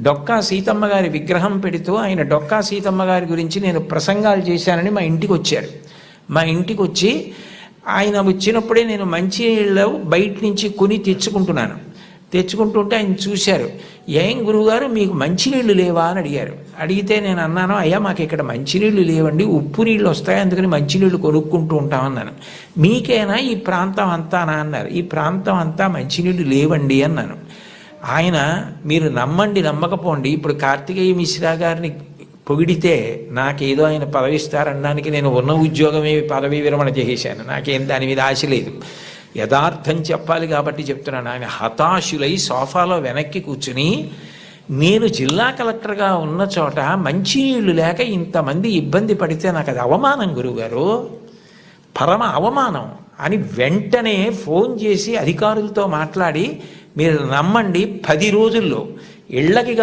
డొక్కా సీతమ్మ గారి విగ్రహం పెడుతూ ఆయన డొక్కా సీతమ్మ గారి గురించి నేను ప్రసంగాలు చేశానని మా ఇంటికి వచ్చారు. మా ఇంటికి వచ్చి ఆయన వచ్చినప్పుడే నేను మంచినీళ్ళు బయట నుంచి కొని తెచ్చుకుంటుంటే ఆయన చూశారు. ఏం గురువుగారు మీకు మంచినీళ్ళు లేవా అని అడిగారు. అడిగితే నేను అన్నాను, అయ్యా మాకు ఇక్కడ మంచినీళ్ళు లేవండి, ఉప్పు నీళ్ళు వస్తాయి, అందుకని మంచినీళ్ళు కొనుక్కుంటూ ఉంటామన్నాను. మీకేనా ఈ ప్రాంతం అంతానా అన్నారు. ఈ ప్రాంతం అంతా మంచినీళ్ళు లేవండి అన్నాను. ఆయన మీరు నమ్మండి నమ్మకపోండి, ఇప్పుడు కార్తికేయ మిశ్రా గారిని పొగిడితే నాకేదో ఆయన పదవి ఇస్తారనడానికి నేను ఉన్న ఉద్యోగమే పదవి విరమణ చేసేశాను. నాకేం దాని మీద ఆశ లేదు. యథార్థం చెప్పాలి కాబట్టి చెప్తున్నాను. ఆయన హతాశులై సోఫాలో వెనక్కి కూర్చుని, నేను జిల్లా కలెక్టర్గా ఉన్న చోట మంచినీళ్ళు లేక ఇంతమంది ఇబ్బంది పడితే నాకు అది అవమానం గురువుగారు, పరమ అవమానం అని వెంటనే ఫోన్ చేసి అధికారులతో మాట్లాడి, మీరు నమ్మండి 10 రోజుల్లో ఇళ్ళకి